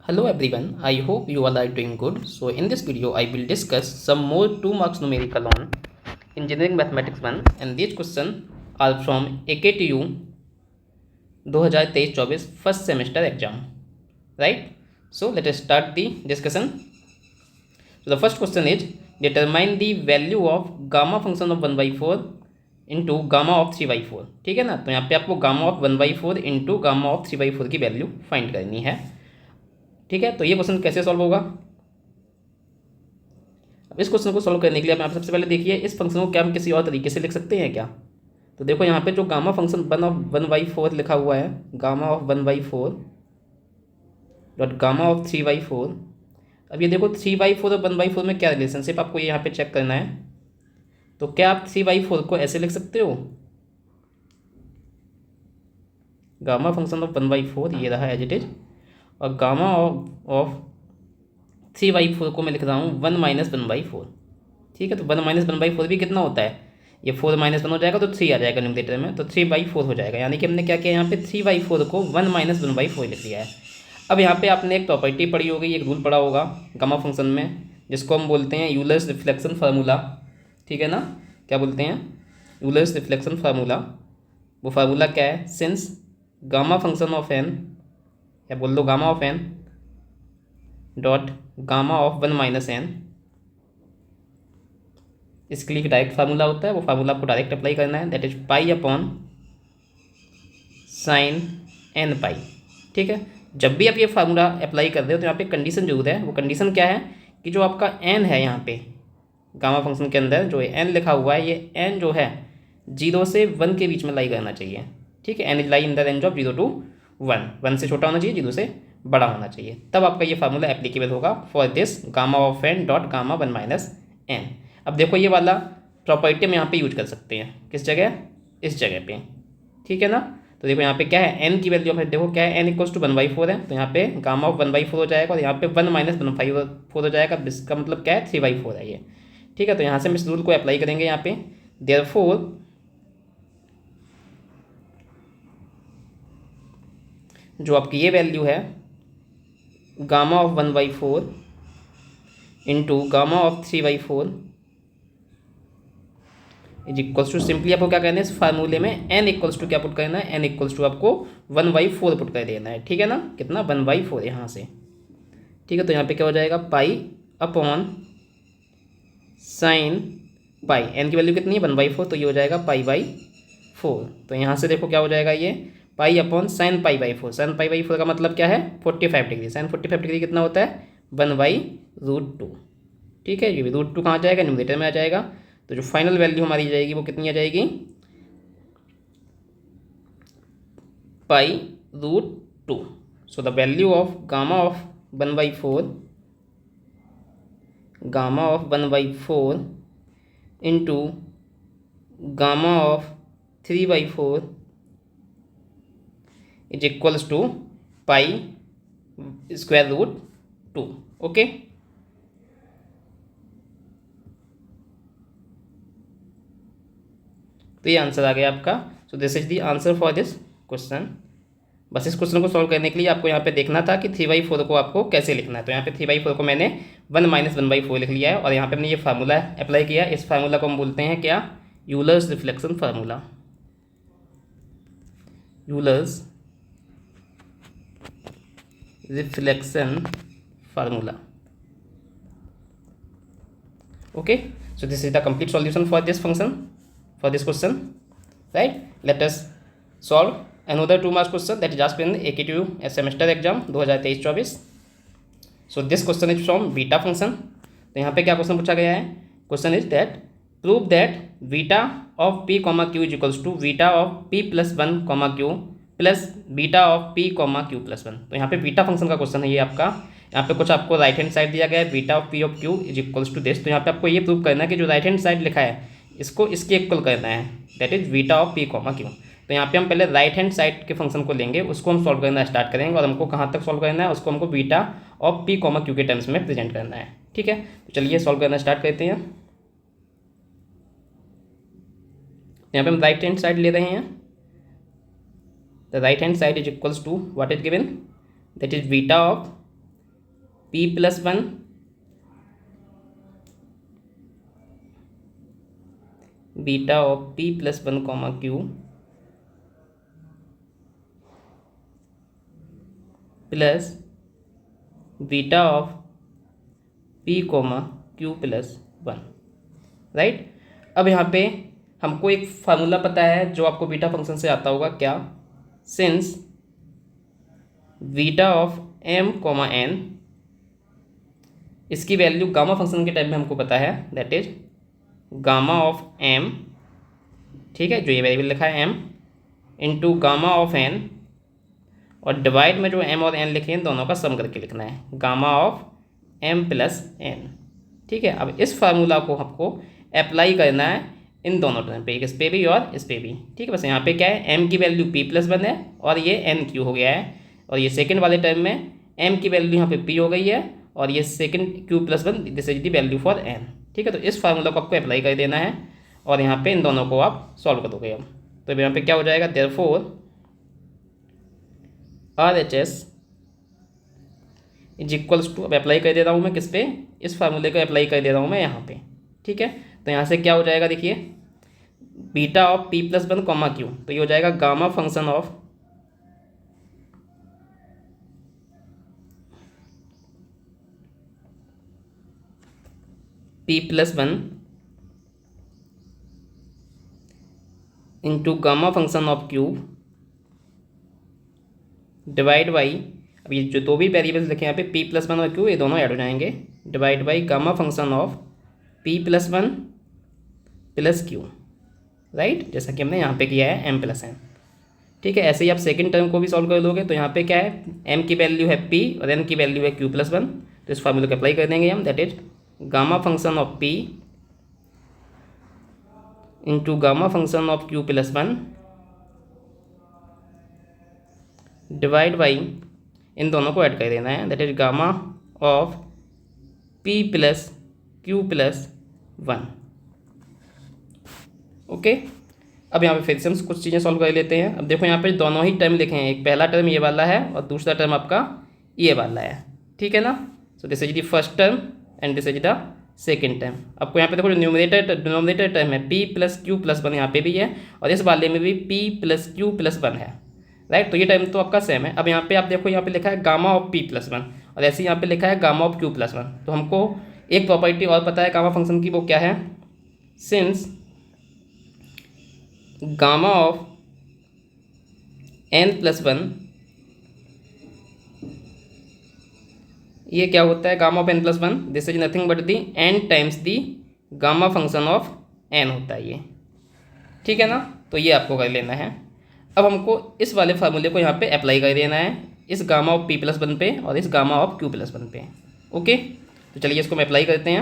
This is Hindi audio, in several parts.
Hello everyone, I hope you all are doing good. So in this video I will discuss some more 2 marks numerical on Engineering Mathematics 1 and these questions are from AKTU 2023-24 first semester exam. Right? So let us start the discussion. So the first question is determine the value of gamma function of 1/4 into gamma of 3/4. ठीक है ना, तो यहाँ पे आपको gamma of 1/4 into gamma of 3/4 की वैल्यू फाइंड करनी है। ठीक है, तो ये क्वेश्चन कैसे सॉल्व होगा। अब इस क्वेश्चन को सॉल्व करने के लिए आप सबसे पहले देखिए इस फंक्शन को क्या हम किसी और तरीके से लिख सकते हैं क्या। तो देखो यहाँ पे जो गामा फंक्शन 1/4 लिखा हुआ है, gamma of 1/4 dot gamma of 3/4। अब ये देखो 3/4 और 1/4 में क्या रिलेशनशिप आपको यहाँ पे चेक करना है। तो क्या आप 3/4 को ऐसे लिख सकते हो, गामा फंक्शन ऑफ 1/4 ये रहा एज इट इज, और गामा ऑफ 3/4 को मैं लिख रहा हूँ 1 - 1/4। ठीक है, तो 1 - 1/4 भी कितना होता है, ये 4 - 1 हो जाएगा तो 3 आ जाएगा न्यूमरेटर में, तो 3/4 हो जाएगा। यानी कि हमने क्या किया यहाँ पे 3/4 को 1 - 1/4 लिख दिया है। अब यहाँ पे आपने एक प्रॉपर्टी पढ़ी होगी, एक रूल पढ़ा होगा गामा फंक्शन में, जिसको हम बोलते हैं यूलर्स रिफ्लेक्शन फार्मूला। ठीक है ना, क्या बोलते हैं, यूलर्स रिफ्लेक्शन फार्मूला। वो फार्मूला क्या है, since gamma function of n, या बोल दो gamma of n dot gamma of 1 - n, इसके लिए डायरेक्ट फार्मूला होता है, वो फार्मूला आपको डायरेक्ट अप्लाई करना है, that is pi upon sine n पाई। ठीक है, जब भी आप ये फार्मूला अप्लाई कर रहे हो तो यहाँ पे कंडीशन जरूर है। वो कंडीशन क्या है कि जो आपका n है यहाँ पे गामा फंक्शन के अंदर जो n लिखा हुआ है, ये n जो है 0 से 1 के बीच में लाई करना चाहिए। ठीक है, n is lie in the range of 0 to 1, 1 से छोटा होना चाहिए, 0 से बड़ा होना चाहिए, तब आपका ये फार्मूला एप्लीकेबल होगा for this gamma of n dot gamma 1 - n। अब देखो ये वाला प्रॉपर्टी हम यहाँ पे यूज कर सकते हैं, किस जगह, इस जगह पे। ठीक है ना, तो देखो यहाँ पे क्या है, n की वैल्यू है, देखो क्या है, n = 1/4 है, तो यहाँ पे गामा ऑफ 1/4 हो जाएगा और यहाँ पे 1 - 1/4 हो जाएगा। इसका मतलब क्या है, 3/4 है ये। ठीक है, तो यहाँ से हम इस रूल को अप्लाई करेंगे यहाँ पे, देयरफॉर जो आपकी ये वैल्यू है gamma of 1/4 into gamma of 3/4 is equals to, simply आपको क्या करना है इस फार्मूले में n इक्वल्स टू क्या पुट करना है, n इक्वल्स टू आपको 1/4 पुट कर देना है। ठीक है ना, कितना 1/4 यहाँ से। ठीक है, तो यहाँ पे क्या हो जाएगा, pi upon sine pi, n की वैल्यू कितनी है 1/4, तो ये हो जाएगा π/4। तो यहाँ से देखो क्या हो जाएगा, ये पाई अपॉन साइन π/4। साइन π/4 का मतलब क्या है, 45 डिग्री। साइन 45 डिग्री कितना होता है, 1/√2। ठीक है, ये भी √2 कहाँ आ जाएगा, न्यूमरेटर में आ जाएगा। तो जो फाइनल वैल्यू हमारी जाएगी वो कितनी आ जाएगी, π√2। So the value of gamma of 1/4, gamma of 1/4 into gamma of 3/4 is equals to π√2। Okay, तो ये आंसर आ गया आपका। So this is the answer for this question. बस इस क्वेश्चन को सॉल्व करने के लिए आपको यहाँ पे देखना था कि 3/4 को आपको कैसे लिखना है। तो यहाँ पे 3/4 को मैंने 1 - 1/4 लिख लिया है और यहाँ पे हमने ये फार्मूला अप्लाई किया। इस फार्मूला को हम बोलते हैं क्या, Euler's reflection formula, Euler's reflection formula. Okay, so this is the complete solution for this function, for this question, right? Let us solve another 2 marks question that is asked in AKTU semester exam 2023-24। so this question is from beta function. तो यहाँ पे क्या क्वेश्चन पूछा गया है, question is that prove that beta of p, q is equals to beta of p + 1, q plus beta of p, q + 1। तो यहाँ पे बीटा फंक्शन का क्वेश्चन है ये आपका। यहाँ पे कुछ आपको राइट हैंड साइड दिया गया है, beta of p of q is equals to this. तो यहाँ पे आपको ये प्रूव करना है कि जो राइट हैंड साइड लिखा है इसको इसके इक्वल करना है, that is beta of p, q। तो यहाँ पे हम पहले राइट हैंड साइड के फंक्शन को लेंगे, उसको हम सॉल्व करना स्टार्ट करेंगे और हमको कहाँ तक सॉल्व करना है, उसको हमको बीटा ऑफ p, q के टर्म्स में प्रेजेंट करना है। ठीक है, तो चलिए सॉल्व करना स्टार्ट करते हैं। यहाँ पे हम राइट हैंड साइड ले रहे हैं, the right hand side is equals to what is given, that is beta of P plus one beta of P plus one comma Q plus beta of P comma Q plus one, right. अब यहाँ पे हमको एक फार्मूला पता है जो आपको बीटा फंक्शन से आता होगा, क्या, since beta of M comma N, इसकी वैल्यू गामा फंक्शन के टाइम में हमको पता है, that is gamma of M, ठीक है, जो ये वेरिएबल लिखा है M, into gamma of N, और डिवाइड में जो एम और एन लिखे हैं दोनों का सम करके लिखना है, gamma of M plus N, ठीक है। अब इस फार्मूला को हमको अप्लाई करना है इन दोनों टर्म पे, इस पे भी और इस पे भी, ठीक है। बस यहाँ पे क्या है, एम की वैल्यू पी प्लस वन है और ये एन क्यू हो गया है, और ये सेकंड वाले टर्म में एम की वैल्यू यहाँ पे पी हो गई है और ये second Q plus one, this is the value for N, ठीक है। तो इस फार्मूला को आपको अप्लाई कर देना है और यहाँ पे इन दोनों को आप सॉल्व कर दोगे। अब तो यहाँ पे क्या हो जाएगा, therefore RHS is equals to, अब अप्लाई कर दे रहा हूँ मैं किस पे, इस फार्मूले को अप्लाई कर दे रहा हूँ मैं यहाँ पे, ठीक है। तो यहाँ से क्या हो जाएगा, देखिए, beta of P plus one comma Q, तो ये हो जाएगा gamma function of P plus one into gamma function of cube divide by, अब ये जो दो भी वेरिएबल्स लिखे यहाँ पे पी प्लस वन और क्यू, ये दोनों ऐड हो जाएंगे, divide by gamma function of P plus one plus Q, right, जैसा कि हमने यहाँ पे किया है एम प्लस एन, ठीक है। ऐसे ही आप सेकंड टर्म को भी सॉल्व कर लोगे, तो यहाँ पे क्या है, एम की वैल्यू है पी और एन की वैल्यू है क्यू प्लस वन, तो इस फार्मूले को अप्लाई कर देंगे हम, that is gamma function of P into gamma function of Q plus one divide by, इन दोनों को ऐड कर देना है, that is gamma of P plus Q plus one, okay. अब यहाँ पे फिर से हम कुछ चीज़ें सॉल्व कर लेते हैं। अब देखो यहाँ पे दोनों ही टर्म लिखे हैं, एक पहला टर्म ये वाला है और दूसरा टर्म आपका ये वाला है, ठीक है ना। सो this is the first term and this is the second term. आपको यहाँ पे देखो डिनोमिनेटर टर्म है P plus Q plus one, यहाँ पे भी है और इस वाले में भी P plus Q plus one है, राइट। तो ये टर्म तो आपका सेम है। अब यहाँ पे आप देखो, यहाँ पे लिखा है gamma of P plus one और ऐसे यहाँ पे लिखा है gamma of Q plus one. तो हमको एक प्रॉपर्टी और पता है गामा फंक्शन की, वो क्या है, since gamma of N plus one, ये क्या होता है, gamma of N plus one, this is nothing but the N times the gamma function of N होता है ये, ठीक है ना। तो ये आपको कर लेना है। अब हमको इस वाले फार्मूले को यहाँ पे अप्लाई कर देना है इस gamma of P plus one पे और इस gamma of Q plus one पे, ओके। तो चलिए इसको हम अप्लाई करते हैं।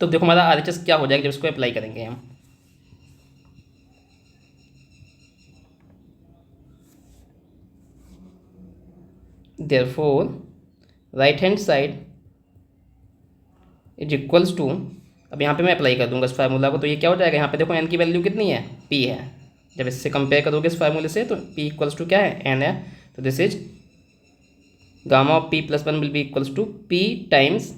तो देखो हमारा RHS क्या हो जाएगा जब इसको अप्लाई करेंगे हम, therefore right hand side is equals to, अब यहाँ पे मैं अप्लाई कर दूंगा इस फार्मूला को, तो ये क्या हो जाएगा, यहाँ पे देखो एन की वैल्यू कितनी है, पी है, जब इससे कंपेयर करोगे इस फार्मूले से तो पी इक्वल्स टू क्या है, एन है। तो this is gamma of P plus one will be equals to P times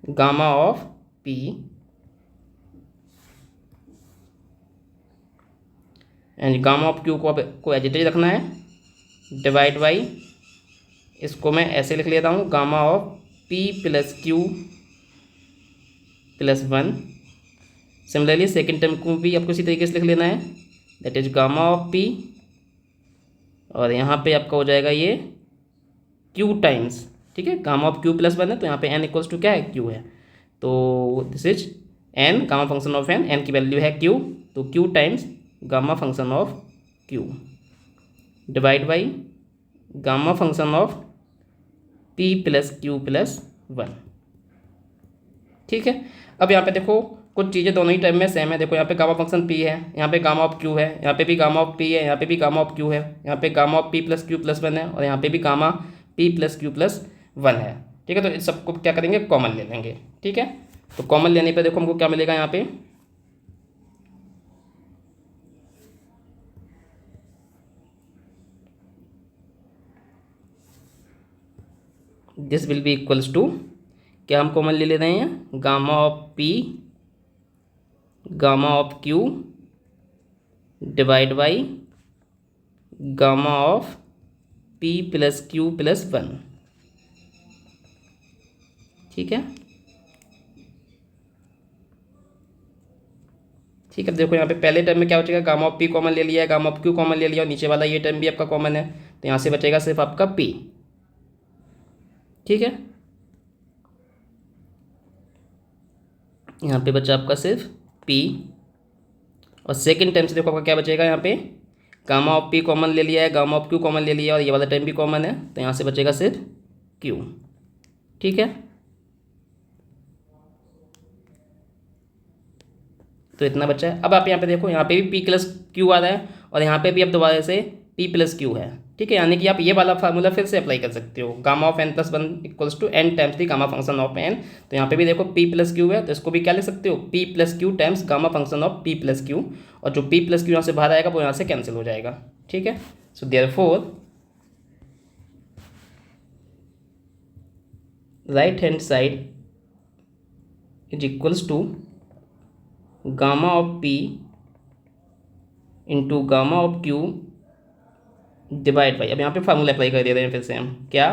gamma of P and gamma of Q को एज इट इज रखना है, डिवाइड बाई, इसको मैं ऐसे लिख लेता हूँ, gamma of P plus Q plus one. Similarly second term को भी आपको इसी तरीके से लिख लेना है, that is gamma of P और यहाँ पे आपका हो जाएगा ये क्यू टाइम्स, ठीक है, gamma of Q plus one है तो यहाँ पे एन इक्वल्स टू क्या है, क्यू है। तो this is N gamma function of N, N की वैल्यू है क्यू, तो Q times gamma function of Q divide by gamma function of P plus Q plus one, ठीक है। अब यहाँ पे देखो कुछ चीज़ें दोनों ही टर्म में सेम है, देखो यहाँ पे गामा फंक्शन पी है, यहाँ पे गामा ऑफ क्यू है, यहाँ पे भी गामा ऑफ पी है, यहाँ पे भी गामा ऑफ क्यू है, यहाँ पे gamma of P plus Q plus one है और यहाँ पे भी gamma P plus Q plus one है, ठीक है। तो इस सबको क्या करेंगे, कॉमन ले लेंगे, ठीक है। तो कॉमन लेने पे देखो हमको क्या मिलेगा, यहाँ पे this will be equals to, क्या हम कॉमन ले रहे हैं, gamma of P gamma of Q divide by gamma of P plus Q plus 1। ठीक है, ठीक है। देखो यहाँ पे पहले टर्म में क्या बचेगा, गामा ऑफ पी कॉमन ले लिया है, गामा ऑफ क्यू कॉमन ले लिया और नीचे वाला ये टर्म भी आपका कॉमन है, तो यहाँ से बचेगा सिर्फ आपका पी। ठीक है, यहाँ पे बचा आपका सिर्फ पी। और सेकंड टर्म से देखो आपका क्या बचेगा, यहाँ पे गामा ऑफ पी कॉमन ले लिया है, गामा ऑफ क्यू कॉमन ले लिया है और ये वाला टर्म भी कॉमन है, तो यहाँ से बचेगा सिर्फ क्यू। ठीक है, तो इतना बचा है। अब आप यहाँ पे देखो, यहाँ पे भी पी प्लस क्यू आ रहा है और यहाँ पे भी अब दोबारा से पी प्लस क्यू है। ठीक है, यानी कि आप ये वाला फार्मूला फिर से अप्लाई कर सकते हो, gamma of N plus 1 equals to N times the gamma function of N. तो यहाँ पे भी देखो पी प्लस क्यू है, तो इसको भी क्या लिख सकते हो, P plus Q times gamma function of P plus Q, और जो पी प्लस क्यू यहाँ से बाहर आएगा वो यहाँ से कैंसिल हो जाएगा। ठीक है, so therefore right hand side is equals to gamma of P into gamma of Q divide by, अब यहाँ पे फार्मूला अप्लाई कर दे रहे हैं फिर से हम, क्या,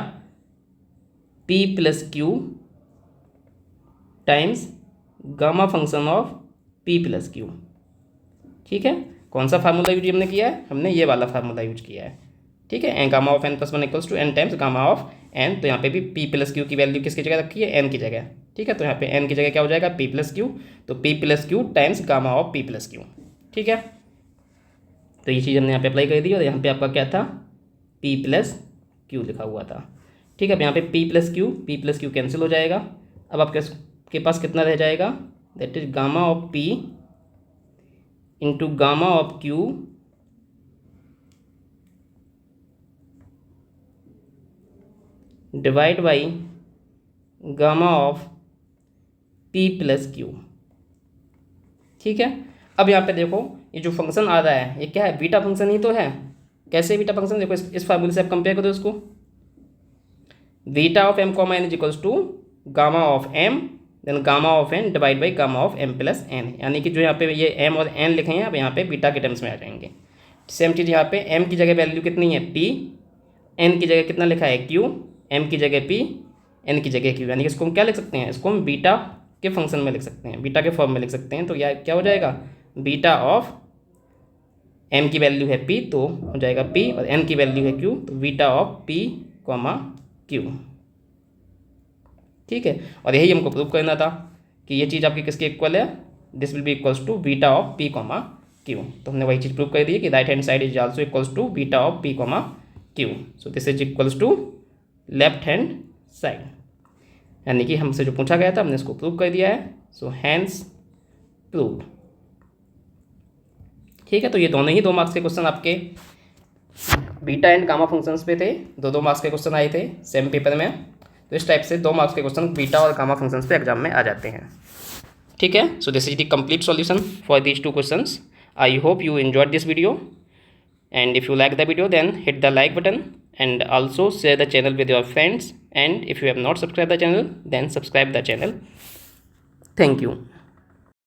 P plus Q times gamma function of P plus Q. ठीक है, कौन सा फार्मूला यूज हमने किया है, हमने ये वाला फार्मूला यूज किया है। ठीक है, N gamma of N plus 1 equals to N times gamma of N, तो यहाँ पे भी पी प्लस क्यू की वैल्यू किसकी जगह रखी है, एन की जगह। ठीक है, तो यहाँ पे एन की जगह क्या हो जाएगा, पी प्लस क्यू, तो P plus Q times gamma of P plus Q. ठीक है, तो ये चीज़ हमने यहाँ पे अप्लाई कर दी और यहाँ पे आपका क्या था, पी प्लस क्यू लिखा हुआ था। ठीक है, अब यहाँ पे पी प्लस क्यू कैंसिल हो जाएगा। अब आपके पास कितना रह जाएगा, that is gamma of P into gamma of Q divide by gamma of P plus Q. ठीक है, अब यहाँ पे देखो ये जो फंक्शन आ रहा है ये क्या है, बीटा फंक्शन ही तो है। कैसे बीटा फंक्शन, देखो इस फार्मूले से आप कंपेयर करो इसको, beta of M comma N is equals to gamma of M then gamma of N divide by gamma of M plus N, यानी कि जो यहाँ पे ये एम और एन लिखे हैं अब यहाँ पे बीटा के टर्म्स में आ जाएंगे। सेम चीज़ यहाँ पे एम की जगह वैल्यू कितनी है पी, एन की जगह कितना लिखा है क्यू, एम की जगह पी, एन की जगह क्यू, यानी कि इसको हम क्या लिख सकते हैं, इसको हम बीटा के फंक्शन में लिख सकते हैं, बीटा के फॉर्म में लिख सकते हैं। तो यह क्या हो जाएगा, बीटा ऑफ एम की वैल्यू है पी तो हो जाएगा पी, और एन की वैल्यू है क्यू तो beta of P comma Q. ठीक है, और यही हमको प्रूव करना था कि ये चीज़ आपकी किसके इक्वल है, this will be equals to beta of P comma Q. तो हमने वही चीज़ प्रूव कर दी है कि right hand side is also equals to beta of P comma Q. So this is equals to left hand side, यानी कि हमसे जो पूछा गया था हमने इसको प्रूव कर दिया है। So hence proved. ठीक है, तो ये दोनों ही 2 मार्क्स के क्वेश्चन आपके बीटा एंड गामा फंक्शंस पे थे, 2 मार्क्स के क्वेश्चन आए थे सेम पेपर में। तो इस टाइप से 2 मार्क्स के क्वेश्चन बीटा और गामा फंक्शंस पे एग्जाम में आ जाते हैं। ठीक है, सो this is the complete solution for these 2 questions. I hope you enjoyed this video, and if you like the video then hit the like button and also share the channel with your friends, and if you have not subscribed the channel then subscribe the channel. Thank you.